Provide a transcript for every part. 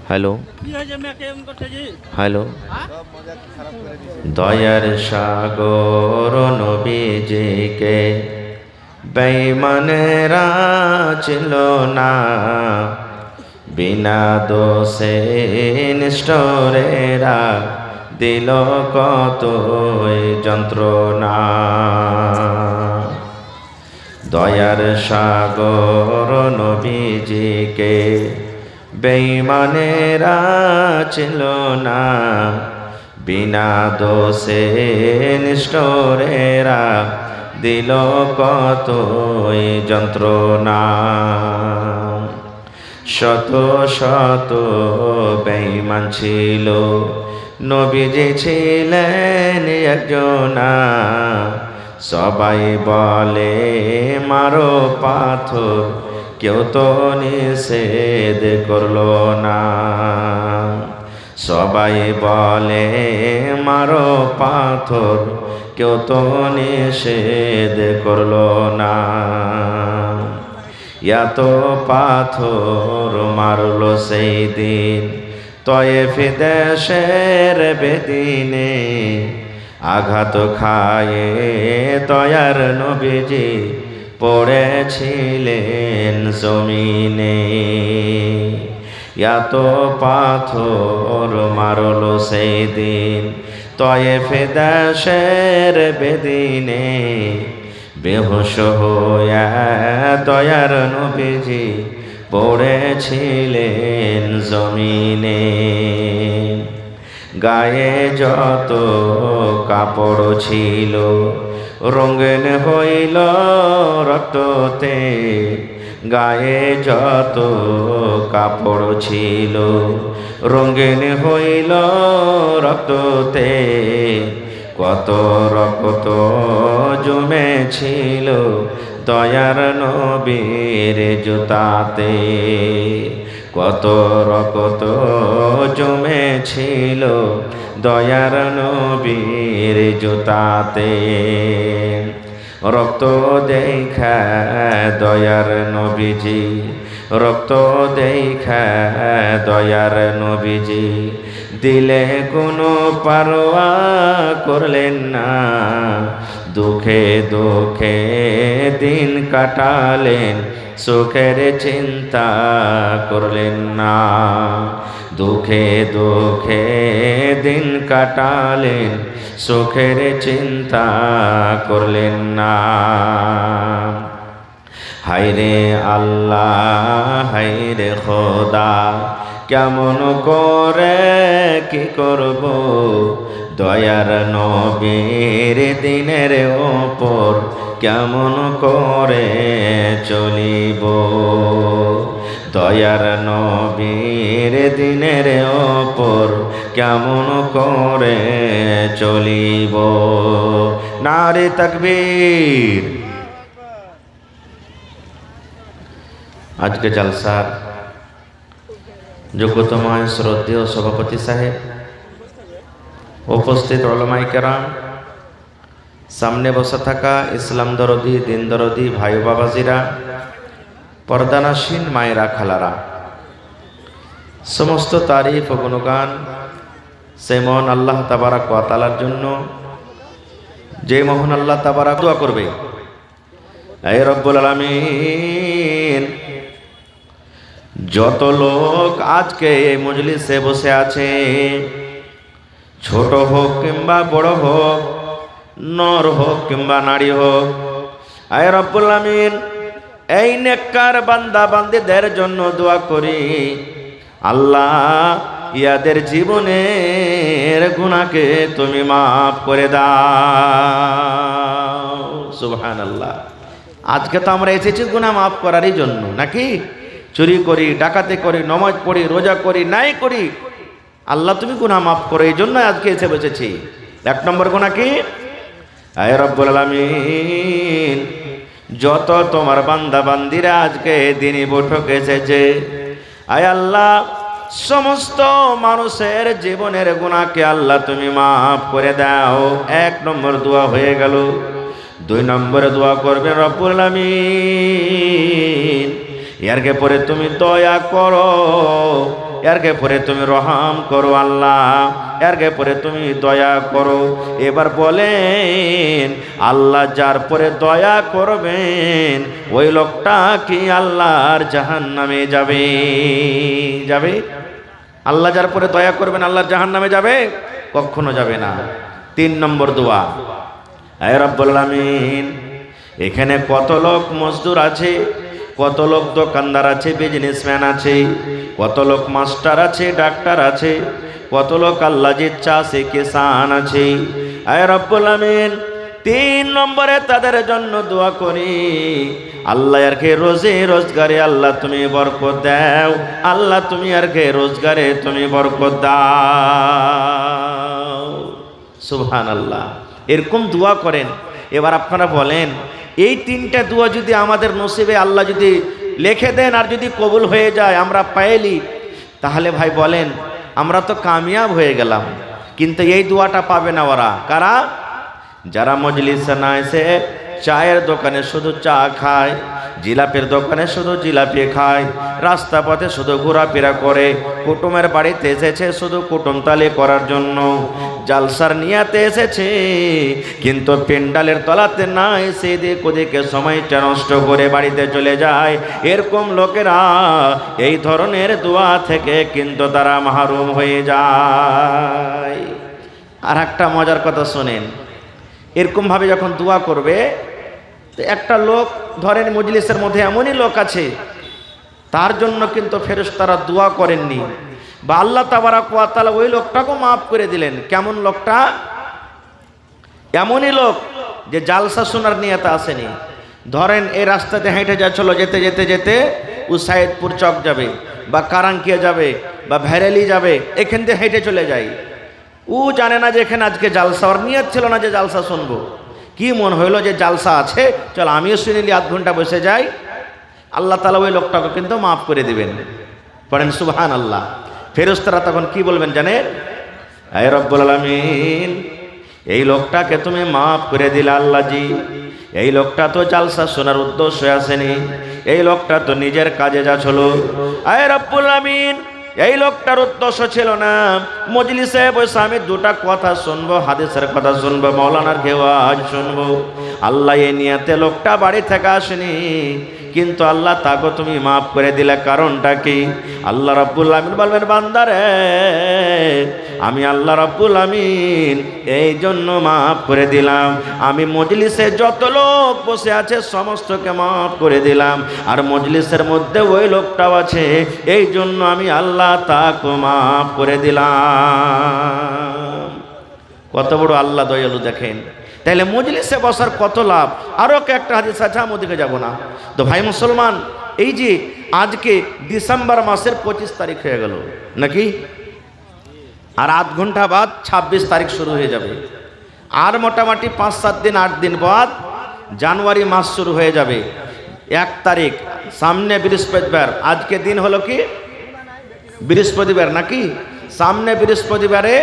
Hello hello. দয়ার সাগর নবীজিকে বেঈমানেরা ছিল না, বিনা দোষে নিষ্ঠুরেরা দিল কত যন্ত্রণা। দয়ার সাগর নবীজিকে বেঈমানেরা ছিল না, বিনা দোষে নিষ্ঠুরেরা দিল কত যন্ত্রণা। শত শত বেঈমান ছিল, নবীজি ছিলেন একজনা। সবাই বলে মারো পাথর, কেউ তো নিষেধ করলো না। সবাই বলে মারো পাথর, কেউ তো নিষেধ করলো না। এত পাথর মারলো সেই দিন তয়েফ দেশের বেদিনে। আঘাত খায়ে দয়ার নবীজি পড়েছিলেন জমিনে। এত পাথর মারলো সেই দিন তয়েফ দেশের বেদিনে। বেহুশ হইয়া দয়ার নবীজি পড়েছিলেন জমিনে। গায়ে যত কাপড় ছিল রঙিন হইল রক্ততে। গায়ে যত কাপড় ছিল রঙিন হইল রক্ততে। কত রক্ত জমেছিল দয়ার নবীর জুতাতে। কত রক্ত জমেছিল দয়ার নবীর জুতাতে। রক্ত দেখা দয়ার নবীজি, রক্ত দেখা দয়ার নবীজি দিলে কোনো পারোয়া করলেন না। দুঃখে দুঃখে দিন কাটালেন, সুখের চিন্তা করলেন না। দুঃখে দুঃখে দিন কাটালেন, সুখের চিন্তা করলেন না। হায়রে আল্লাহ হায়রে খোদা, কেমন করে কি করব দয়ার নবীর দিনের ওপর কেমন করে চলিব। দয়ার নবীর দিনের ওপর কেমন করে চলিব। নারে তাকবীর। আজকে জলসার যোগ্যতমায় শ্রদ্ধেয় সভাপতি সাহেব, উপস্থিত উলামায়ে কেরাম, সামনে বসে থাকা ইসলাম দরদি দিন দরদি ভাই বাবাজিরা, পর্দানাসীন মায়েরা খালারা, সমস্ত তারিফ ও গুণগান সে মহান আল্লাহ তাবারাক ওয়া তাআলার জন্য, যে মহান আল্লাহ তাবারাক দোয়া করবে, হে রব্বুল আলামিন, যত লোক আজকে এই মজলিসে বসে আছে, ছোট হোক কিংবা বড় হোক, নর হোক কিংবা নারী হোক, হে রব্বুল আলামিন, এই নেককার বান্দা বান্দীদের জন্য দোয়া করি, আল্লাহ ইয়াদের জীবনের গুনাহকে তুমি মাফ করে দাও। সুবহানাল্লাহ। আজকে তো আমরা এসেছি গুনাহ মাফ করারই জন্য, নাকি? চুরি করি, ডাকাতি করি, নামাজ পড়ি, রোজা করি, নাই করি, আল্লাহ তুমি গুনাহ মাফ করো, এই জন্য আজকে এসে বসেছি। এক নম্বর গুনাহ কি? হে রব্বুল আলামিন, যত তোমার বান্দা বান্দিরা আজকে দিনই বৈঠক এসেছে, আয় আল্লাহ, সমস্ত মানুষের জীবনের গুনাহকে আল্লাহ তুমি মাফ করে দাও। এক নম্বর দোয়া হয়ে গেল। দুই নম্বরে দোয়া করবেন রব্বুল আলামিন, এরকে পরে তুমি দয়া করো, এরকে পরে তুমি রহম করো আল্লাহ, এরকে পরে তুমি দয়া করো। এবার বলেন আল্লাহ যার পরে দয়া করবেন ওই লোকটা কি আল্লাহর জাহান্নামে যাবে? যাবে? আল্লাহ যার পরে দয়া করবেন আল্লাহর জাহান্নামে যাবে? কখনো যাবে না। 3 নম্বর দোয়া, আয় রব্বুল আলামিন, এখানে কত লোক মজদুর আছে, কত লোক দোকানদার আছে, বিজনেসম্যান আছে, কত লোক মাস্টার আছে, ডাক্তার আছে, কত লোক আল্লাহ জিচ্ছা আছে, কিসান আছে। আয় রব্বুল আলামিন, 3 নম্বরে তাদের জন্য দোয়া করি, আল্লাহ আর কে রোজে রোজগারে আল্লাহ তুমি বরকত দাও, আল্লাহ তুমি আর কে রোজগারে তুমি বরকত দাও। সুবহানাল্লাহ। এরকম দোয়া করেন। এবার আপনারা বলেন এই 3টা দোয়া যদি আমাদের নসিবে আল্লাহ যদি লিখে দেন আর যদি কবুল হয়ে যায়, আমরা পাইলি, তাহলে ভাই বলেন আমরা তো কামিয়াব হয়ে গেলাম। কিন্তু এই দোয়াটা পাবে না ওরা, কারা? যারা মজলিসে না এসে চায়ের দোকানে শুধু চা খায়, জিলাপির দোকানে শুধু জিলাপি খায়, রাস্তা পথে শুধু ঘোরাফেরা করে, কুটুমের বাড়িতে এসেছে শুধু কুটুমতালি করার জন্য, জালসার নিয়াতে এসেছে কিন্তু পেন্ডালের তলাতে না এসে এদিক ওদিকে সময়টা নষ্ট করে বাড়িতে চলে যায়, এরকম লোকেরা এই ধরনের দোয়া থেকে কিন্তু তারা মাহরুম হয়ে যায়। আর একটা মজার কথা শোনেন, এরকমভাবে যখন দোয়া করবে, তো একটা লোক ধরেন মজলিসের মধ্যে এমনই লোক আছে তার জন্য কিন্তু ফেরেশতারা দোয়া করেননি, বা আল্লাহ তাবারাক ওয়া তাআলা ওই লোকটাকেও মাফ করে দিলেন। কেমন লোকটা? এমনই লোক যে জালসা শোনার নিয়তে আসেনি। ধরেন এই রাস্তাতে হেঁটে যাচ্ছিল, যেতে যেতে যেতে ও সাইদপুর চক যাবে বা কারাঙ্কিয়া যাবে বা ভেরেলি যাবে, এখান থেকে হেঁটে চলে যায়। ও জানে না যে এখানে আজকে জালসা, ওর নিয়ত ছিল না যে জালসা শুনবো, কি মন হইলো যে জালসা আছে, চল আমিও শুনিলি, আধ ঘন্টা বসে যাই। আল্লাহ তাআলা ওই লোকটাকে কিন্তু মাফ করে দিবেন। পড়েন সুবহানাল্লাহ। ফেরেশতারা তখন কি বলবেন জানেন? আয় রব্বুল আলামিন, এই লোকটাকে তুমি মাফ করে দিলে আল্লাহ জি, এই লোকটা তো জালসা শোনার উদ্দেশ্যে আসেনি, এই লোকটা তো নিজের কাজে যাচ্ছিল। আয় রব্বুল আলামিন, এই লোকটার উদ্দেশ্য ছিল না মজলিসে বসে আমি 2টা কথা শুনবো, হাদিসের কথা শুনবো, মাওলানার ওয়াজ শুনবো। আল্লাহ এই নিয়তে লোকটা বাড়ি থেকে আসেনি, কিন্তু আল্লাহ তাকে তুমি মাফ করে দিলে। কারণটা কি? আল্লাহ রাব্বুল আমিন বলবেন, বান্দারে আমি আল্লাহ রাব্বুল আমিন এই জন্য মাফ করে দিলাম, আমি মজলিসে যত লোক বসে আছে সমস্তকে মাফ করে দিলাম, আর মজলিসের মধ্যে ওই লোকটাও আছে, এই জন্য আমি আল্লাহ তাকে মাফ করে দিলাম। কত বড় আল্লাহ দয়ালু দেখেন। তাইলে মজলিসে বসার কত লাভ। আরও একটা হাদিস আছে, আমি ওদিকে যাব না। তো ভাই মুসলমান, এই যে আজকে ডিসেম্বর মাসের 25 তারিখ হয়ে গেল নাকি, আর আধ ঘন্টা বাদ 26 তারিখ শুরু হয়ে যাবে, আর মোটামুটি 5-7 দিন 8 দিন বাদ জানুয়ারি মাস শুরু হয়ে যাবে। 1 তারিখ সামনে বৃহস্পতিবার, আজকে দিন হলো কি বৃহস্পতিবার নাকি, সামনে বৃহস্পতিবারে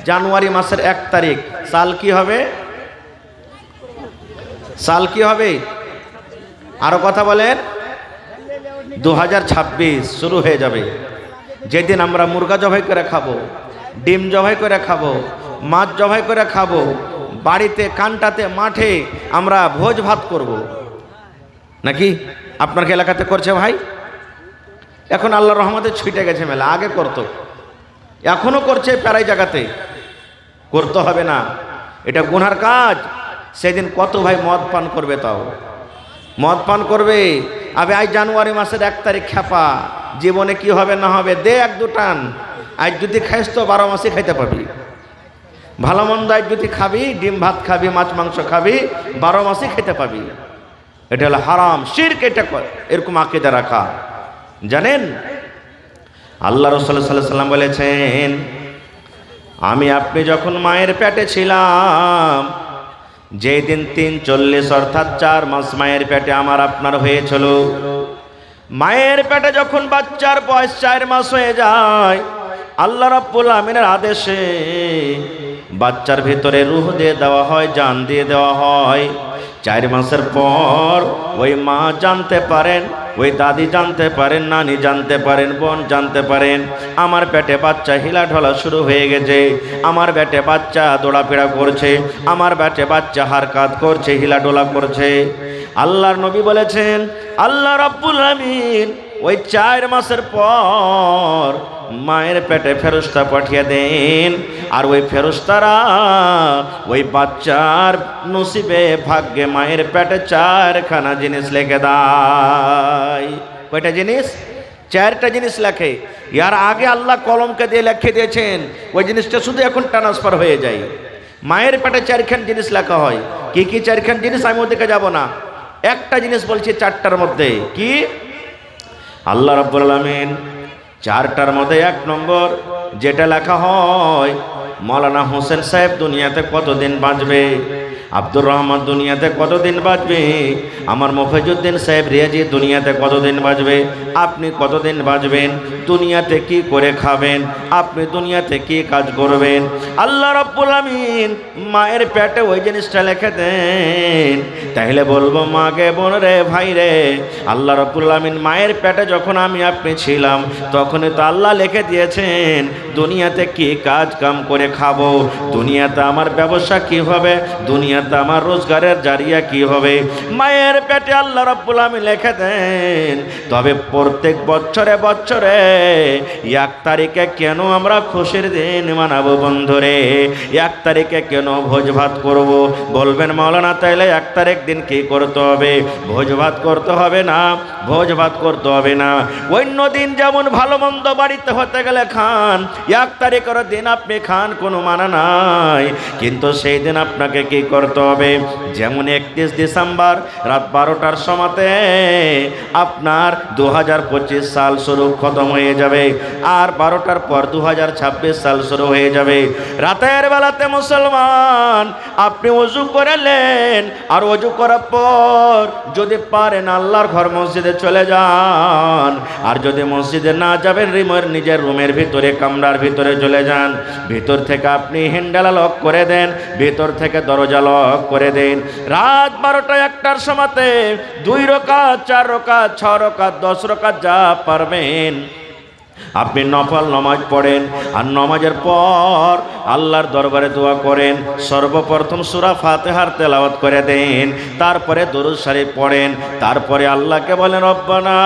জানুয়ারি মাসের 1 তারিখ। সাল কি হবে? সাল কি হবে? আরো কথা বলেন। 2026 শুরু হয়ে যাবে। যেদিন আমরা মুরগা জবাই করে খাবো, ডিম জবাই করে খাবো, মাছ জবাই করে খাবো, বাড়িতে কানটাতে মাঠে আমরা ভোজ ভাত করব নাকি? আপনার এলাকাতে করছে ভাই? এখন আল্লাহর রহমতে ছুটে গেছে মেলা, আগে করতো, এখনো করছে প্রায় জায়গাতে। করতে হবে না, এটা গুনার কাজ। সেদিন কত ভাই মদ পান করবে, তাও মদ পান করবে। আবে আজ জানুয়ারি মাসের 1 তারিখ খেপা, জীবনে কি হবে না হবে দে 1-2 টান। আজ যদি খাইস তো 12 মাসে খাইতে পাবি, ভালো মন্দ আজ যদি খাবি, ডিম ভাত খাবি, মাছ মাংস খাবি, 12 মাসে খেতে পাবি। এটা হলো হারাম, শিরক। এটা এরকম আকীদা রাখা, জানেন? আল্লাহ রাসূল সাল্লাল্লাহু আলাইহি ওয়াসাল্লাম বলেছেন, আমি আপনি যখন মায়ের পেটে ছিলাম, যেই দিন 340 অর্থাৎ 4 মাস মায়ের পেটে আমার আপনার হয়েছিল, মায়ের পেটে যখন বাচ্চার বয়স 4 মাস হয়ে যায়, আল্লাহ রাব্বুল আমিনের আদেশে বাচ্চার ভিতরে রূহ দিয়ে দেওয়া হয়, জান দিয়ে দেওয়া হয়। 4 মাসের পর ওই মা জানতে পারেন ওই দাদি জানতে পারেন, নানি জানতে পারেন, বোন জানতে পারেন আমার পেটে বাচ্চা হিলা ঢলা শুরু হয়ে গেছে, আমার পেটে বাচ্চা দৌড়াফেরা করছে, আমার পেটে বাচ্চা হারকাত করছে, হিলা ডোলা করছে। আল্লাহর নবী বলেছেন আল্লাহ রাব্বুল আমিন ওই 4 মাসের পর মায়ের পেটে ফেরেশতা পাঠিয়ে দেন, আর ওই ফেরেশতারা ওই বাচ্চার নসিবে ভাগ্যে মায়ের পেটে 4খানা জিনিস লিখে দেয়। কয়টা জিনিস? 4টা জিনিস লেখে। ইয়ার আগে আল্লাহ কলমকে দিয়ে লিখে দিয়েছেন, ওই জিনিসটা শুধু এখন ট্রান্সফার হয়ে যায়। মায়ের পেটে 4খান জিনিস লেখা হয়। কি কি 4খান জিনিস আমি ওদিকে যাব না, একটা জিনিস বলছি 4টার মধ্যে। কি? আল্লাহ রাব্বুল আলামিন 4টার মধ্যে 1 নম্বর যেটা লেখা হয়, মৌলানা হোসেন সাহেব দুনিয়াতে কতদিন বাঁচবে, আব্দুর রহমান দুনিয়াতে কতদিন বাঁচবে, আমার মফিজউদ্দিন সাহেব রিয়াজি দুনিয়াতে কতদিন বাঁচবে, আপনি কতদিন বাঁচবেন, দুনিয়াতে কি করে খাবেন, আপনি দুনিয়াতে কি কাজ করবেন। আল্লাহ রাব্বুল আমিন মায়ের পেটে ওই জিনিসটা লিখে দেন। তাহলে বলবো মাকে, বোন রে, ভাই রে, আল্লাহ রাব্বুল আমিন মায়ের পেটে যখন আমি আপনি ছিলাম তখনই তো আল্লাহ লিখে দিয়েছেন দুনিয়াতে কি কাজ কাম করে খাবো, দুনিয়াতে আমার ব্যবসা কি হবে, দুনিয়াতে আমার রোজগারের জারিয়া কি হবে। মায়ের পেটে আল্লাহ রাব্বুল আমিন লিখে দেন। তবে প্রত্যেক বছরে বছরে 1 তারিখে কেন আমরা খুশির দিন মানাবো বন্ধুরে, 1 তারিখে কেন ভোজ ভাত করব? বলবেন মাওলানা তাইলে 1 তারিখ দিন কি করতে হবে? ভোজ ভাত করতে হবে না, ভোজ ভাত করতে হবে না। অন্য দিন যেমন ভালো মন্দ বাড়িতে হতে গেলে খান, 1 তারিখের দিন আপনি খান, কোনো মানা নাই। কিন্তু সেই দিন আপনাকে কি করতে হবে? যেমন 31 ডিসেম্বর রাত 12টার সময়তে আপনার 2025 সাল শুরু খতম হয়ে যাবে, আর 12টার পর 2026 সাল শুরু হয়ে যাবে। রাতের বেলাতে মুসলমান আপনি ওযু করলেন, আর ওযু করার পর যদি পারেন আল্লাহর ঘর মসজিদে চলে যান, আর যদি মসজিদে না যাবেন নিজের রুমের ভিতরে কামরার ভিতরে চলে যান, ভিতর থেকে আপনি হ্যান্ডেল লক করে দেন, ভিতর থেকে দরজা লক করে দেন। রাত 12টা 1টার সময়তে 2 রাকাত, 4 রাকাত, 6 রাকাত, 10 রাকাত যা পারবেন আপনি নফল নামাজ পড়েন, আর নামাজের পর আল্লাহর দরবারে দোয়া করেন। সর্বপ্রথম সূরা ফাতিহার তেলাওয়াত করে দেন, তারপরে দরুদ শরীফ পড়েন, তারপরে আল্লাহকে বলেন রব্বানা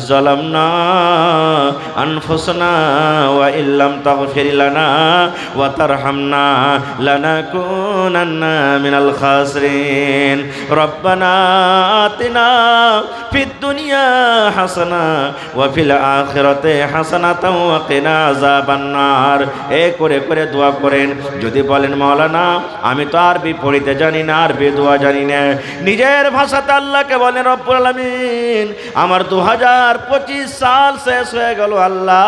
যালামনা আনফুসানা ওয়া ইল্লাম তাগফির লানা ওয়া তারহামনা লানাকুনান্না মিনাল খাসিরিন রব্বানা আতিনা ফিদ দুনিয়া হাসানা ওয়া ফিল আখিরাতি হাসানাতাও ওয়া কিনা আযাবান নার। এই করে করে দোয়া করেন। যদি বলেন মাওলানা আমি তো আরবি পড়িতে জানি না, আরবি দোয়া জানি না, নিজের ভাষাতে আল্লাহকে বলেন রব্বুল আলামিন আমার 2025 সাল শেষ হয়ে গেল, আল্লাহ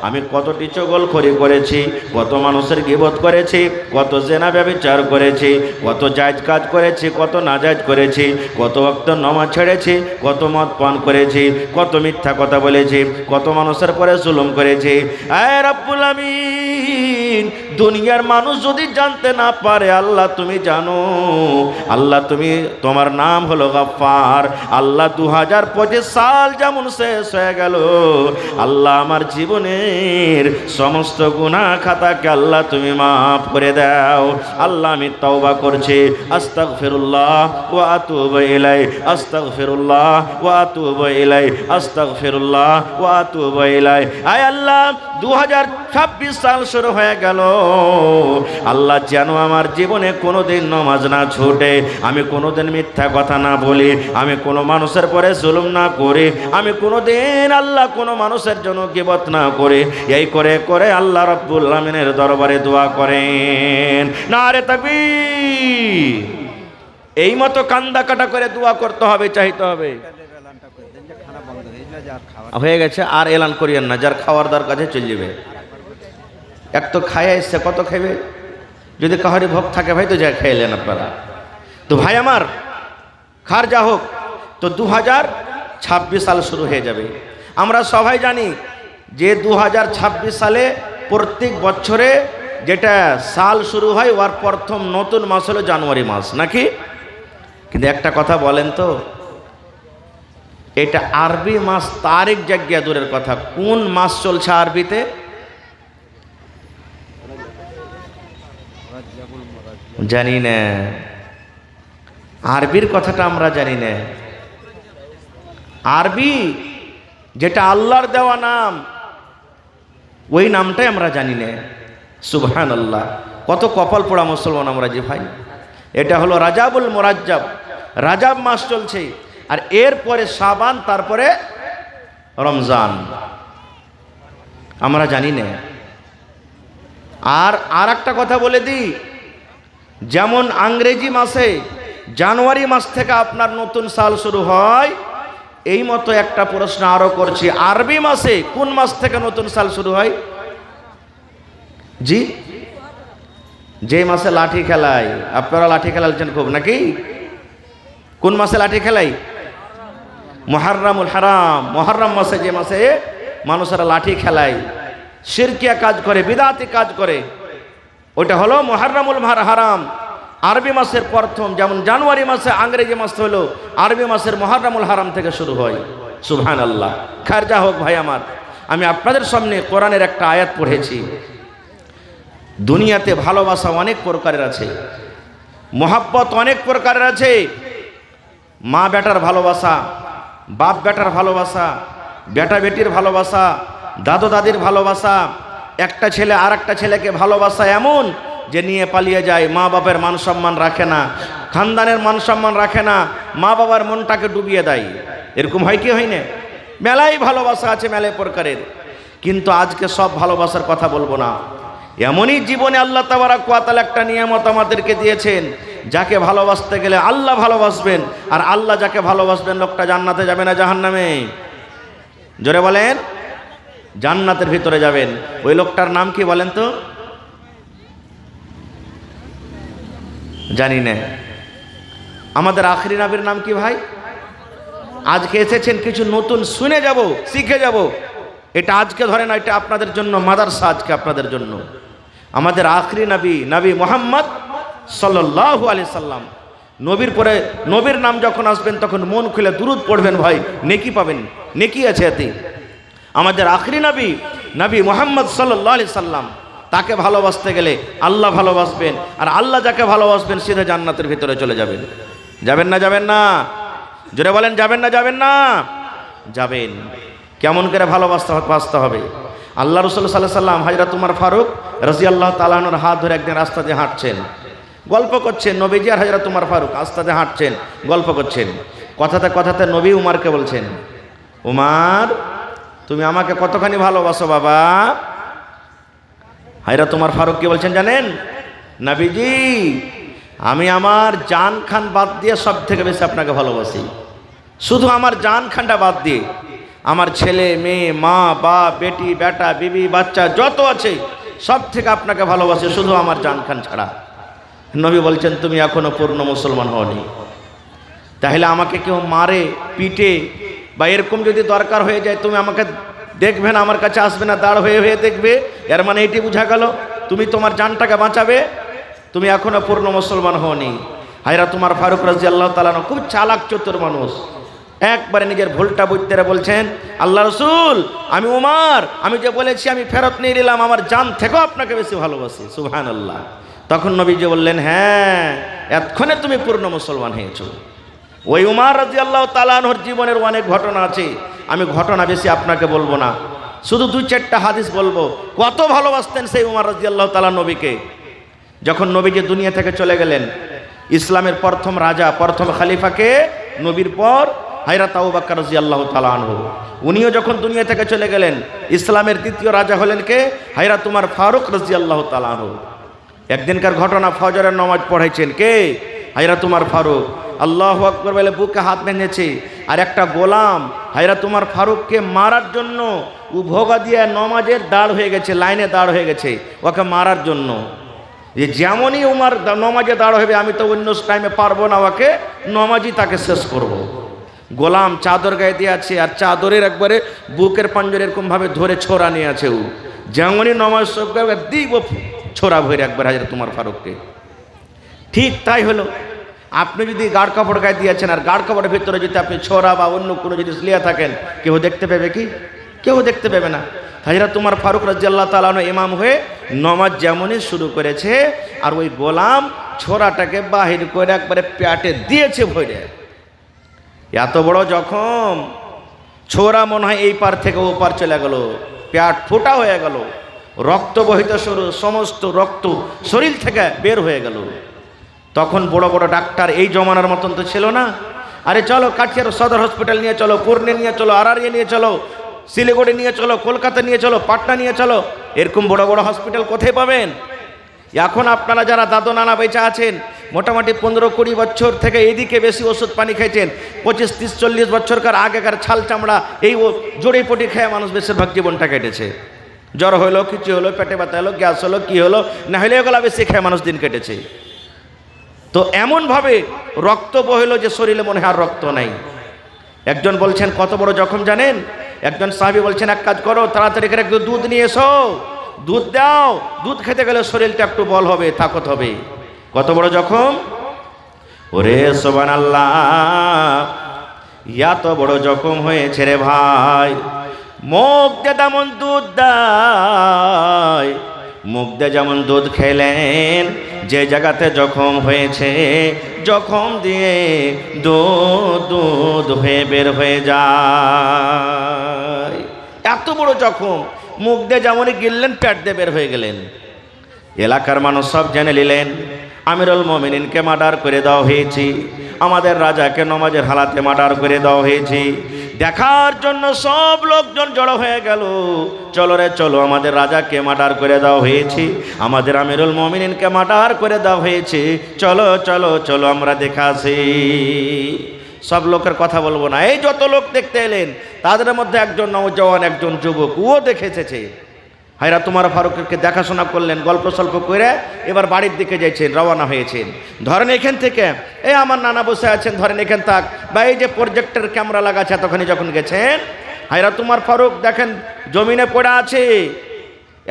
আমি কতটি চগলখড়ি করেছি, কত মানুষের গীবত করেছি, কত জেনা ব্যভিচার করেছি, কত জায়েজ কাজ করেছি, কত নাজায়েজ করেছি, কত ওয়াক্ত নামাজ ছেড়েছি, কত মদ পান করেছি, কত মিথ্যা কথা বলেছি, কত মানুষের পরে জুলুম করেছি। আয় রব্বুল আমিন দুনিয়ার মানুষ যদি জানতে না পারে আল্লাহ তুমি জানো, আল্লাহ তুমি, তোমার নাম হলো গফফার। আল্লাহ 2025 সাল যেমন শেষ হয়ে গেল, আল্লাহ আমার জীবনের সমস্ত গুনাহ খাতাকে আল্লাহ তুমি মাফ করে দাও। আল্লাহ আমি তওবা করছি, আস্তাগফিরুল্লাহ ওয়া আতুবু ইলাই, আস্তাগফিরুল্লাহ ওয়া আতুবু ইলাই, আস্তাগফিরুল্লাহ ওয়া আতুবু ইলাই। আয় আল্লাহ 2026 সাল শুরু হয়ে গেল, আল্লাহ যেন আমার জীবনে কোনোদিন নামাজ না ছুটে, আমি কোনোদিন মিথ্যা কথা না বলি, আমি কোনো মানুষের পরে জুলুম না করি, আমি কোনোদিন আল্লাহ কোনো মানুষের জন্য গীবত না করি। এই করে করে আল্লাহ রাব্বুল আমিনের দরবারে দোয়া করেন। নারে তাকবীর। এই মতো কান্দা কাটা করে দোয়া করতে হবে, চাইতে হবে। হয়ে গেছে, আর এলান করিয়েন না, যার খাওয়ার দরকার আছে চলে যাবে। এক তো খায় এসছে, কত খাইবে? যদি কাহারি ভোগ থাকে ভাই তো যা খাইলেন আপনারা। তো ভাই আমার খার যা হোক, তো 2026 সাল শুরু হয়ে যাবে। আমরা সবাই জানি যে 2026 সালে প্রত্যেক বছরে যেটা সাল শুরু হয় ওর প্রথম নতুন মাস হলো জানুয়ারি মাস, নাকি? কিন্তু একটা কথা বলেন তো, এটা আরবি মাস তারিখ জায়গা দূরের কথা, কোন মাস চলছে আরবিতে? জানি না, আরবির কথাটা আমরা জানি না। আরবি যেটা আল্লাহর দেওয়া নাম, ওই নামটাই আমরা জানি না। সুবহানাল্লাহ, কত কপাল পোড়া মুসলমান আমরা যে ভাই। এটা হলো রাজাবুল মুরাজ্জাব, রাজাব মাস চলছে, আর এরপরে শাবান, তারপরে রমজান, আমরা জানি না। আর একটা কথা বলে দিই, যেমন ইংরেজি মাসে জানুয়ারি মাস থেকে আপনার নতুন সাল শুরু হয়, এই মতো একটা প্রশ্ন আরো করছি, আরবি মাসে কোন মাস থেকে নতুন সাল শুরু হয়? জি, যে মাসে লাঠি খেলাই, আপনারা লাঠি খেলাচ্ছেন খুব নাকি? কোন মাসে লাঠি খেলাই? মুহররমুল হারাম, মুহররম মাসে, যে মাসে মানুষেরা লাঠি খেলায়, শিরকিয়া কাজ করে, বিদআতি কাজ করে, ওটা হলো মুহররমুল হারাম, আরবি মাসের প্রথম। যেমন জানুয়ারি মাসে ইংরেজি মাস হলো, আরবি মাসের মুহররমুল হারাম থেকে শুরু হয়। সুবহানাল্লাহ। খার যা হোক ভাই আমার, আমি আপনাদের সামনে কোরআনের একটা আয়াত পড়েছি। দুনিয়াতে ভালোবাসা অনেক প্রকারের আছে, মোহাব্বত অনেক প্রকারের আছে। মা বেটার ভালোবাসা, বাপ বেটার ভালোবাসা, বেটা বেটির ভালোবাসা, দাদু দাদির ভালোবাসা, একটা ছেলে আর একটা ছেলেকে ভালোবাসা এমন যে নিয়ে পালিয়ে যায়, মা বাবার মান সম্মান রাখে না, খানদানের মান সম্মান রাখে না, মা বাবার মনটাকে ডুবিয়ে দেয়। এরকম হয় কি হয় না? মেলাই ভালোবাসা আছে, মেলাই প্রকারের। কিন্তু আজকে সব ভালোবাসার কথা বলবো না। এমনই জীবনে আল্লাহ তাবারাক ওয়া তাআলা একটা নিয়ামত আমাদেরকে দিয়েছেন, যাকে ভালোবাসতে গেলে আল্লাহ ভালোবাসবেন, আর আল্লাহ যাকে ভালোবাসবেন লোকটা জান্নাতে যাবে না জাহান্নামে? জোরে বলেন, জান্নাতের ভিতরে যাবেন। ওই লোকটার নাম কি বলেন তো? জানি না। আমাদের আখরি নবীর নাম কি ভাই? আজকে এসেছেন কিছু নতুন শুনে যাব, শিখে যাব। এটা আজকে ধরে না, এটা আপনাদের জন্য মাদ্রাসা, আজকে আপনাদের জন্য। আমাদের আখরি নবী, নবী মুহাম্মদ সাল্লাল্লাহু আলাইহি সাল্লাম। নবীর পরে নবীর নাম যখন আসবেন তখন মন খুলে দুরূদ পড়বেন ভাই, নেকি পাবেন, নেকি আছে এতে। আমাদের আখরি নবী, নবী মুহাম্মদ সাল্লাল্লাহু আলাইহি সাল্লাম, তাকে ভালোবাসতে গেলে আল্লাহ ভালোবাসবেন, আর আল্লাহ যাকে ভালোবাসবেন সিধা জান্নাতের ভিতরে চলে যাবেন। যাবেন না? যাবেন না? জোরে বলেন, যাবেন না? যাবেন না? যাবেন। কেমন করে ভালোবাসতে হবে? আল্লাহ রাসূল সাল্লাল্লাহু আলাইহি সাল্লাম হযরত উমর ফারুক রাদিয়াল্লাহু তাআলা আনহুর হাত ধরে একদিন রাস্তা দিয়ে হাঁটছেন, গল্প করছেন। নবীজি আর হযরত উমর ফারুক রাস্তা দিয়ে হাঁটছেন, গল্প করছেন। কথাতে কথাতে নবী উমরকে বলছেন, উমর তুমি আমাকে কতখানি ভালোবাসো বাবা? হযরত উমর ফারুক কি বলছেন জানেন? নবীজি আমি আমার জান খান বাদ দিয়ে সব থেকে বেশি আপনাকে ভালোবাসি। শুধু আমার জান খানটা বাদ দিয়ে, আমার ছেলে মেয়ে, মা বাপ, বেটি বেটা, বিবি বাচ্চা যত আছে সব থেকে আপনাকে ভালোবাসি, শুধু আমার জান খান ছাড়া। নবী বলছেন তুমি এখনো পূর্ণ মুসলমান হওনি। তাহলে আমাকে কেউ মারে, পিটে বা এরকম যদি দরকার হয়ে যায়, তুমি আমাকে দেখবে না, আমার কাছে আসবে না, দাঁড় হয়ে হয়ে দেখবে, এর মানে এটি বোঝা গেল তুমি তোমার জানটাকে বাঁচাবে, তুমি এখনো পূর্ণ মুসলমান হওনি। হযরত উমর ফারুক রাদিয়াল্লাহু তাআলা খুব চালাক চতুর মানুষ, একবারে নিজের ভুলটা বুঝতে বলছেন, আল্লাহ রাসূল আমি উমর, আমি যে বলেছি আমি ফেরত নিয়ে নিলাম, আমার জান থেকেও আপনাকে বেশি ভালোবাসি। সুবহানাল্লাহ। তখন নবীজি বললেন, হ্যাঁ এতক্ষণে তুমি পূর্ণ মুসলমান হয়েছো। ওই উমর রাদিয়াল্লাহু তাআলা আনহুর জীবনের অনেক ঘটনা আছে, আমি ঘটনা বেশি আপনাকে বলবো না, শুধু দুই চারটা হাদিস বলবো। কত ভালোবাসতেন সেই উমর রাদিয়াল্লাহু তাআলা নবীকে। যখন নবীজি দুনিয়া থেকে চলে গেলেন, ইসলামের প্রথম রাজা, প্রথম খলিফাকে নবীর পর হযরত আবু বকর রাদিয়াল্লাহু তাআলা আনহু, উনিও যখন দুনিয়া থেকে চলে গেলেন, ইসলামের দ্বিতীয় রাজা হলেন কে? হযরত উমর ফারুক রাদিয়াল্লাহু তাআলা আনহু। একদিনকার ঘটনা, ফজরের নামাজ পড়াইছেন কে? হযরত উমর ফারুক। আল্লাহু আকবার বলে বুকে হাত বেঁধেছে, আর একটা গোলাম হযরত উমর ফারুককে মারার জন্য ও ভোগা দিয়ে নামাজের দাঁড় হয়ে গেছে, লাইনে দাঁড় হয়ে গেছে ওকে মারার জন্য। যে যেমনই উমর নামাজে দাঁড় হবে, আমি তো অন্য টাইমে পারবো না, ওকে নামাজই তাকে শেষ করব। গোলাম চাদর গায়ে দিয়ে আছে, আর চাদরের একবারে বুকের পাঞ্জরে এরকমভাবে ধরে ছোড়া নিয়ে আছে। ও যেমনই নামাজ সব দিব ছোড়া ভরে একবার হযরত উমর ফারুককে। ঠিক তাই হলো। আপনি যদি গাঢ় কাপড় গায়ে দিয়েছেন আর গাঢ় কাপড়ের ভিতরে যদি আপনি ছোরা বা অন্য কোনো জিনিস লিয়া থাকেন, কেউ দেখতে পাবে কি? কেউ দেখতে পাবে না। হযরত উমর ফারুক রাদিয়াল্লাহু তাআলা আনহু ইমাম হয়ে নামাজ যেমনই শুরু করেছে, আর ওই গোলাম ছোরাটাকে বাহির করে একবারে পেটে দিয়েছে ভরে। এত বড় জখম, ছোরা মনে হয় এই পার থেকে ও পার চলে গেল, পেট ফোটা হয়ে গেল, রক্ত বহিত শুরু, সমস্ত রক্ত শরীর থেকে বের হয়ে গেল। তখন বড় বড় ডাক্তার এই জমানার মতন তো ছিল না। আরে চলো কাঠিয়ার সদর হসপিটাল নিয়ে চলো, পুরনে নিয়ে চলো, আরারিয়া নিয়ে চলো, শিলিগুড়ি নিয়ে চলো, কলকাতা নিয়ে চলো, পাটনা নিয়ে চলো। এরকম বড় বড় হসপিটাল কোথায় পাবেন? এখন আপনারা যারা দাদু নানা বেঁচে আছেন, মোটামুটি 15-20 বছর থেকে এইদিকে বেশি ওষুধ পানি খাইছেন, 25-30-40 বছরকার আগেকার ছাল চামড়া এই জড়িপটি খেয়ে মানুষ বেশিরভাগ জীবনটা কেটেছে। জ্বর হলো, কিছু হলো, পেটে ব্যথা হলো, গ্যাস হলো, কি হলো না হলে এগুলো বেশি খেয়ে মানুষ দিন কেটেছে। তো এমনভাবে রক্ত বহিল যে শরীরে মনে হয় আর রক্ত নাই। একজন বলছেন কত বড় জখম জানেন? একজন সাহাবী বলছেন এক কাজ করো, তাড়াতাড়ি করে একটু দুধ নিয়ে এসো, দুধ দাও, দুধ খেতে গেলে শরীরটা একটু বল হবে, তাকত হবে। কত বড় জখম! ওরে সুবহানাল্লাহ, এত বড় জখম হয়েছে রে ভাই। মুখ দিয়ে যেমন দুধ দেয়, মুখ দিয়ে যেমন দুধ খেলেন, যে জায়গাতে জখম হয়েছে জখম দিয়ে দুধ দুধ হয়ে বের হয়ে যায়। এত বড় জখম, মুখ দিয়ে যেমনই গিললেন পেট দিয়ে বের হয়ে গেলেন। এলাকার মানুষ সব জেনে নিলেন আমিরুল মুমিনিনকে মার্ডার করে দেওয়া হয়েছে, আমাদের রাজাকে নমাজের হালাতে মার্ডার করে দেওয়া হয়েছে। দেখার জন্য সব লোকজন জড়ো হয়ে গেল, চলো রে চলো, আমাদের রাজাকে মার্ডার করে দেওয়া হয়েছে, আমাদের আমিরুল মুমিনিনকে মার্ডার করে দেওয়া হয়েছে, চলো চলো চলো আমরা দেখে আসি। সব লোকের কথা বলবো না, এই যত লোক দেখতে এলেন তাদের মধ্যে একজন নওজওয়ান, একজন যুবক, ও দেখে এসেছে। হযরত উমর ফারুককে দেখাশোনা করলেন, গল্প সল্প করে এবার বাড়ির দিকে যাইছেন, রওনা হয়েছেন। ধরেন এখান থেকে, এই আমার নানা বসে আছেন, ধরেন এখান থাক, বা এই যে প্রজেক্টর ক্যামেরা লাগাচ্ছে, তখনই যখন গেছেন হযরত উমর ফারুক দেখেন জমিনে পড়ে আছে।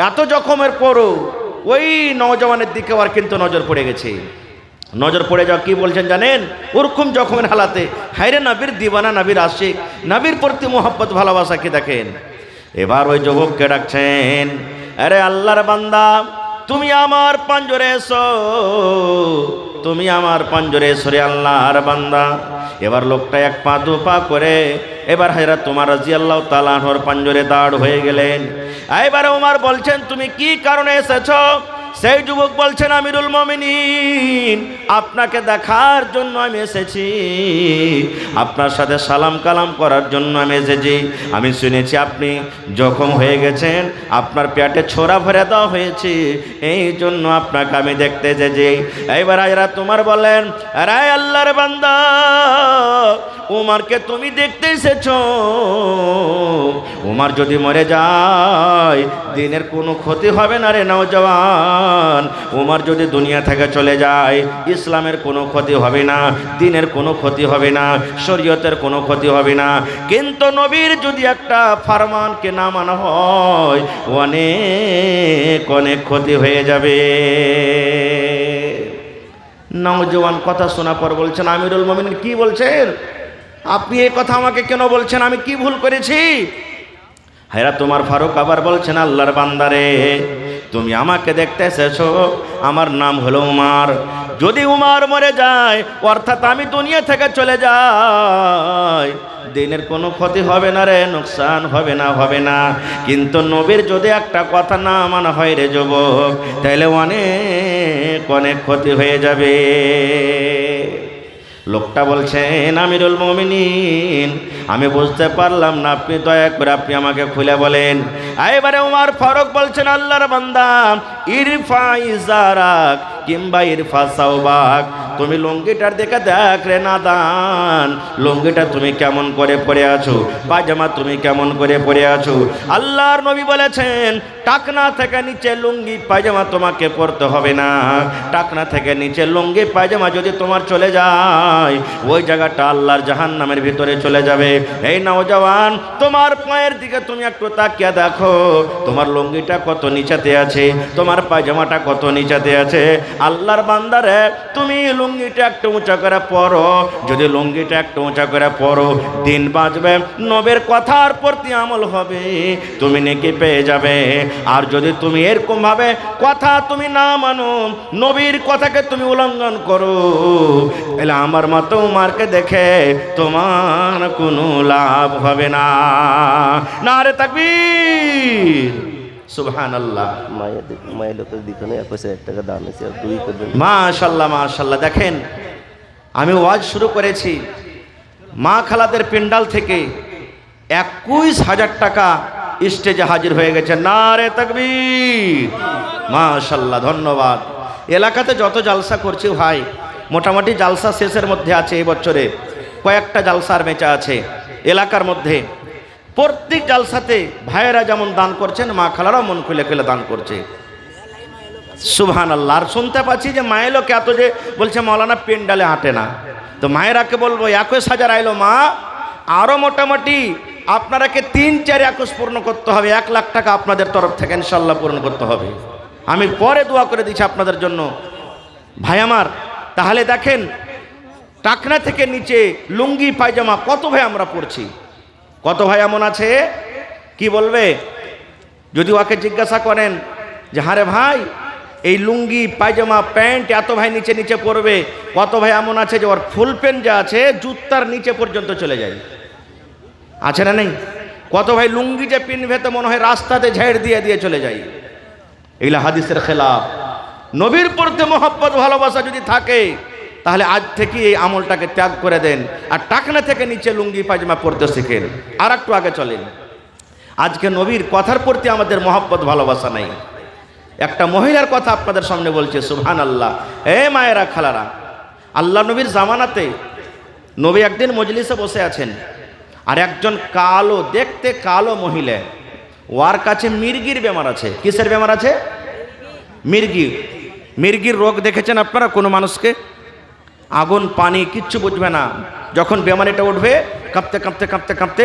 এত জখমের পরও ওই নওজওয়ানের দিকে আর কিন্তু নজর পড়ে গেছে। নজর পড়ে যাও কি বলছেন জানেন? ওরকম জখমের হালাতে, হায়রে নবীর দিওয়ানা, নবীর আশিক, নবীর প্রতি মোহাব্বত ভালোবাসাকে দেখেন। এবার ওই যুবককে ডাকছেন, আরে আল্লাহর বান্দা, তুমি আমার পাঞ্জরে এসো, তুমি আমার পাঞ্জরে এসো রে আল্লাহর বান্দা। এবার লোকটা এক পা দু পা করে এবার হযরত উমর রাদিয়াল্লাহু তাআলা আনহুর পাঞ্জরে দাঁড় হয়ে গেলেন। এবারে উমর বলছেন, তুমি কি কারণে এসেছো? সেই যুবক বলছেন, আমিরুল মুমিনিন, আপনাকে দেখার জন্য আমি এসেছি, আপনার সাথে সালাম কালাম করার জন্য আমি এসেছি। আমি শুনেছি আপনি জখম হয়ে গেছেন, আপনার পেটে ছোরা ভরে দেওয়া হয়েছে, এই জন্য আপনাকে আমি দেখতে এসেছি। এইবার হযরত উমর বলেন, আরে আল্লাহর বান্দা, উমরকে তুমি দেখতে এসেছো, উমর যদি মরে যায় দিনের কোনো ক্ষতি হবে না রে নওজওয়ান। উমর যদি দুনিয়া থেকে চলে যায় ইসলামের কোনো ক্ষতি হবে না, দিনের কোনো ক্ষতি হবে না, শরীয়তের কোনো ক্ষতি হবে না। কিন্তু নবীর যদি একটা ফরমানকে না মানা হয় অনেক অনেক ক্ষতি হয়ে যাবে। নওজওয়ান কথা শোনা পর বলছেন, আমিরুল মুমিনিন কি বলছেন? আপনি এই কথা আমাকে কেন বলছেন? আমি কি ভুল করেছি? হযরত উমর ফারুক আবার বলছেন, আল্লাহর বান্দারে, তুমি আমাকে দেখতে এসেছো, আমার নাম হলো উমর। যদি উমর মরে যায়, অর্থাৎ আমি দুনিয়া থেকে চলে যাই, দিনের কোনো ক্ষতি হবে না রে, নোকসান হবে না, হবে না। কিন্তু নবীর যদি একটা কথা না মানা হয় রে যুবক, তাহলে অনেক অনেক ক্ষতি হয়ে যাবে। লোকটা বলছেন, আমিরুল মুমিনিন, আমি বুঝতে পারলাম না, আপনি দয়া করে আপনি আমাকে খুলে বলেন। এবারে উমর ফারুক বলছেন, আল্লাহর বান্দা, ইরফা ইজারাক কিংবা ইরফা সাওবাক, তুমি লুঙ্গিটার দিকে দেখ রে নাদান, লুঙ্গিটা তুমি কেমন করে পরে আছো, পায়জামা তুমি কেমন করে পরে আছো। আল্লাহর নবী বলেছেন, টাকনা থেকে নিচে লুঙ্গি পায়জামা তোমাকে পরতে হবে না, টাকনা থেকে নিচে লুঙ্গি পায়জামা যদি তোমার চলে যায়, ওই জায়গাটা আল্লাহর জাহান্নামের ভিতরে চলে যাবে। এই নওজওয়ান, তোমার পায়ের দিকে তুমি একটু তাকিয়ে দেখো, তোমার লুঙ্গিটা কত নিচেতে আছে, তোমার পায়জামাটা কত নিচেতে আছে। আল্লাহর বান্দারে, তুমি লুঙ্গিটা একটু উঁচা করে পরো, যদি লুঙ্গিটা একটু উঁচা করে পরো, দিন বাঁচবে, নবীর কথার প্রতি আমল হবে, তুমি নেকি পেয়ে যাবে। আর যদি তুমি এরকম ভাবে কথা তুমি না মানো, নবীর কথাকে তুমি উল্লঙ্ঘন করো, তাহলে আমার মতো উমারকে দেখে তোমার কোনো লাভ হবে না। নারে তাকবীর, সুবহানাল্লাহ। মায়ের লোকের দিত না 21,000 টাকা দান হয়েছে, আর 2 করবেন। মাশাআল্লাহ মাশাআল্লাহ। দেখেন, আমি ওয়াজ শুরু করেছি, মা খালাদের পেন্ডাল থেকে 21,000 টাকা স্টেজে হাজির হয়ে গেছে। নারে তাকবীর, মাশাআল্লাহ, ধন্যবাদ। এলাকাতে যত জালসা করছি ভাই, মোটামুটি জালসা শেষের মধ্যে আছে। এই বছরে কয়েকটা জালসার বেচা আছে এলাকার মধ্যে। প্রত্যেক জালসাতে ভাইয়েরা যেমন দান করছেন, মা খালারাও মন খুলে খুলে দান করছে। সুবহানাল্লাহ। আর শুনতে পাচ্ছি যে মায়ের লোক এত যে বলছে মৌলানা পেন্ডালে আটে না, তো মায়েরাকে বলবো 21,000 আইলো মা, আরও মোটামুটি আপনারাকে 3-4 21 পূর্ণ করতে হবে। 1 লাখ টাকা আপনাদের তরফ থেকে ইনশাল্লাহ পূর্ণ করতে হবে। আমি পরে দোয়া করে দিচ্ছি আপনাদের জন্য ভাই আমার। তাহলে দেখেন, টাকনা থেকে নিচে লুঙ্গি পায়জামা কত ভাই আমরা পরছি, কত ভাই এমন আছে কি বলবে? যদি ওকে জিজ্ঞাসা করেন যে হারে ভাই এই লুঙ্গি পায়জামা প্যান্ট এত ভাই নিচে নিচে পরবে, কত ভাই এমন আছে যে ওর ফুল প্যান্ট যা আছে জুতার নিচে পর্যন্ত চলে যায়? আছে না নেই? কত ভাই লুঙ্গি যে পিনবে তো মনে হয় রাস্তাতে ঝেড় দিয়ে দিয়ে চলে যায়। এগুলা হাদিসের খেলাফ। নবীর প্রতি মহব্বত ভালোবাসা যদি থাকে তাহলে আজ থেকে এই আমলটাকে ত্যাগ করে দেন, আর টাকনা থেকে নিচে লুঙ্গি পায়জামা পরতে শিখেন। আর একটু আগে চলেন। আজকে নবীর কথার প্রতি আমাদের মহব্বত ভালোবাসা নাই। একটা মহিলার কথা আপনাদের সামনে বলছে, সুবহানাল্লাহ। এ মায়েরা খালারা, আল্লাহ নবীর জামানাতে নবী একদিন মজলিসে বসে আছেন, আর একজন কালো, দেখতে কালো মহিলা, ওর কাছে মির্গির বেমার আছে। কিসের বেমার আছে? মির্গি। মির্গির রোগ দেখেছেন আপনারা কোনো মানুষকে? আগুন পানি কিচ্ছু বুঝবে না, যখন বেমারিটা উঠবে কাঁপতে কাঁপতে কাঁপতে কাঁপতে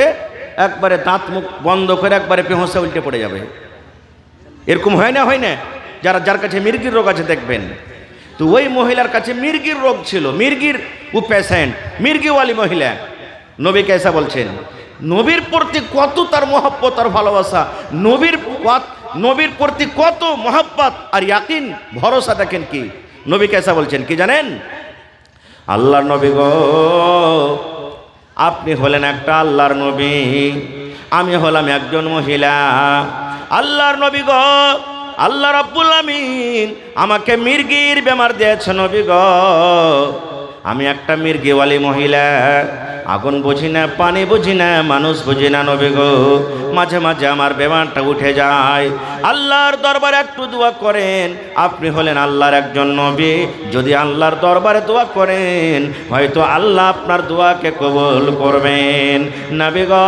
একবারে দাঁত মুখ বন্ধ করে একবারে বেহুঁশে উল্টে পড়ে যাবে। এরকম হয় না? হয় না? যার কাছে মির্গির রোগ আছে দেখবেন। তো ওই মহিলার কাছে মির্গির রোগ ছিল, মির্গির ও পেশেন্ট, মির্গিওয়ালি মহিলা। নবী কেসা বলছেন, নবীর প্রতি কত তার মহব্বত আর ভালোবাসা, নবীর প্রতি কত মহব্বত আর ইয়াকিন ভরসা। দেখেন কি নবী কেসা বলছেন, কি জানেন? আল্লাহর নবী গো, আপনি হলেন একটা আল্লাহর নবী, আমি হলাম একজন মহিলা। আল্লাহর নবী গো, আল্লাহ রাব্বুল আমিন আমাকে মির্গির বেমার দিয়েছে নবী গো। আমি একটা মির্গিওয়ালি মহিলা, আগুন বুঝি না, পানি বুঝি না, মানুষ বুঝি না নবী গো। মাঝে মাঝে আমার বেমারটা উঠে যায়। আল্লাহর দরবারে একটু দোয়া করেন, আপনি হলেন আল্লাহর একজন নবী। যদি আল্লাহর দরবারে দোয়া করেন, হয়তো আল্লাহ আপনার দোয়াকে কবুল করবেন। নবী গো,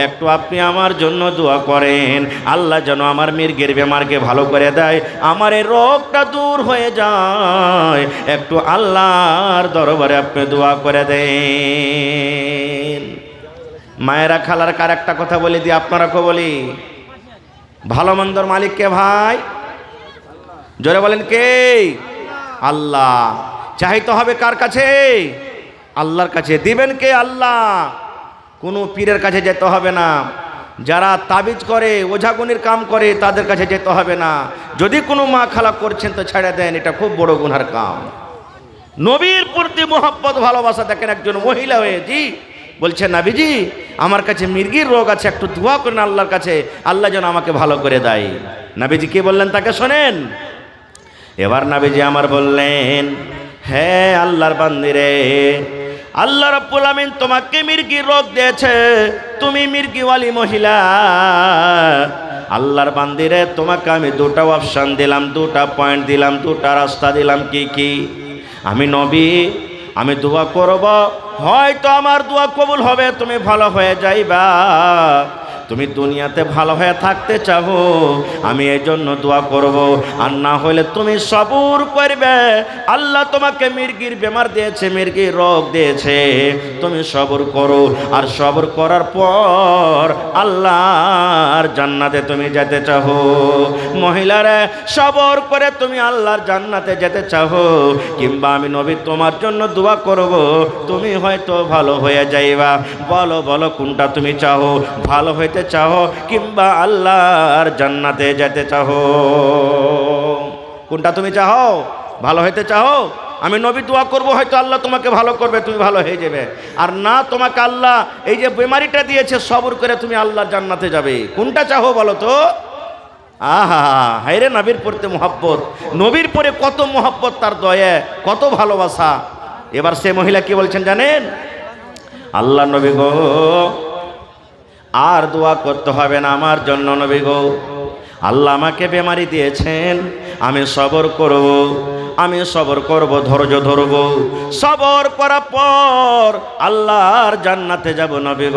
একটু আপনি আমার জন্য দোয়া করেন, আল্লাহ যেন আমার মির্গির বেমারকে ভালো করে দেয়, আমার এই রোগটা দূর হয়ে যায়। একটু আল্লাহর দরবারে আপনি দোয়া করে দেন। মায়েরা খালার কার একটা কথা বলে দিই, আপনারাকে বলি, ভালো মন্দর মালিক কে ভাই? জোরে বলেন কে? আল্লাহ। চাইতে হবে কার কাছে? আল্লাহর কাছে। দিবেন কে? আল্লাহ। কোনো পীরের কাছে যেতে হবে না, যারা তাবিজ করে, ওঝাগুনির কাম করে, তাদের কাছে যেতে হবে না। যদি কোনো মা খালা করছেন তো ছেড়ে দেন, এটা খুব বড় গুনার কাম। নবীর প্রতি মোহাব্বত ভালোবাসা। দেখেন একজন মহিলা হয়েছি বলছে, নাবিজি আমার কাছে মির্গির রোগ আছে, একটু দোয়া করেন আল্লাহর কাছে, আল্লাহ যেন আমাকে ভালো করে দেয়। নাবিজি কি বললেন তাকে শোনেন। এবার নাবিজি আমার বললেন, হ্যাঁ আল্লাহর বান্দিরে, আল্লাহ রাব্বুল আমিন তোমাকে মির্গির রোগ দিয়েছে, তুমি মির্গিওয়ালি মহিলা। আল্লাহর বান্দিরে, তোমাকে আমি 2টা অপশন দিলাম, 2টা পয়েন্ট দিলাম, 2টা রাস্তা দিলাম। কি কি? আমি নবী, আমি দোয়া করব, হয়তো আমার দোয়া কবুল হবে, তুমি ভালো হয়ে যাইবা। তুমি দুনিয়াতে ভালো হয়ে থাকতে চাও, আমি এই জন্য দোয়া করব। আর না হলে তুমি সবর করবে। আল্লাহ তোমাকে মির্গির বেমার দিয়েছে, মির্গির রোগ দিয়েছে, তুমি সবর করো। আর সবর করার পর আল্লাহর জান্নাতে তুমি যেতে চাও। মহিলারা, সবর করে তুমি আল্লাহর জান্নাতে যেতে চাও, কিংবা আমি নবী তোমার জন্য দোয়া করব, তুমি হয়তো ভালো হয়ে যাইবা। বলো বলো কোনটা তুমি চাও? ভালো হইতে চাও কিংবা আল্লাহর জান্নাতে যেতে চাও? কোনটা তুমি চাও? ভালো হইতে চাও? আমি নবী দোয়া করব, হয়তো আল্লাহ তোমাকে ভালো করবে, তুমি ভালো হয়ে যাবে। আর না, তোমাকে আল্লাহ এই যে বেমারিটা দিয়েছে, সবর করে তুমি আল্লাহর জান্নাতে যাবে। কোনটা চাও বলো তো? আহা, হায়রে নবীর পড়তে মোহাব্বত, নবীর পরে কত মোহাব্বত, তার দয়া, কত ভালোবাসা। এবার সে মহিলা কি বলছেন জানেন? আল্লাহ নবী গো, আর দোয়া করতে হবে না আমার জন্য নবী গো। আল্লাহ আমাকে বেমারি দিয়েছেন, আমি সবর করব, আমি সবর করব, ধৈর্য ধরব। সবর করার পর আল্লাহর জান্নাতে যাব নবী গো।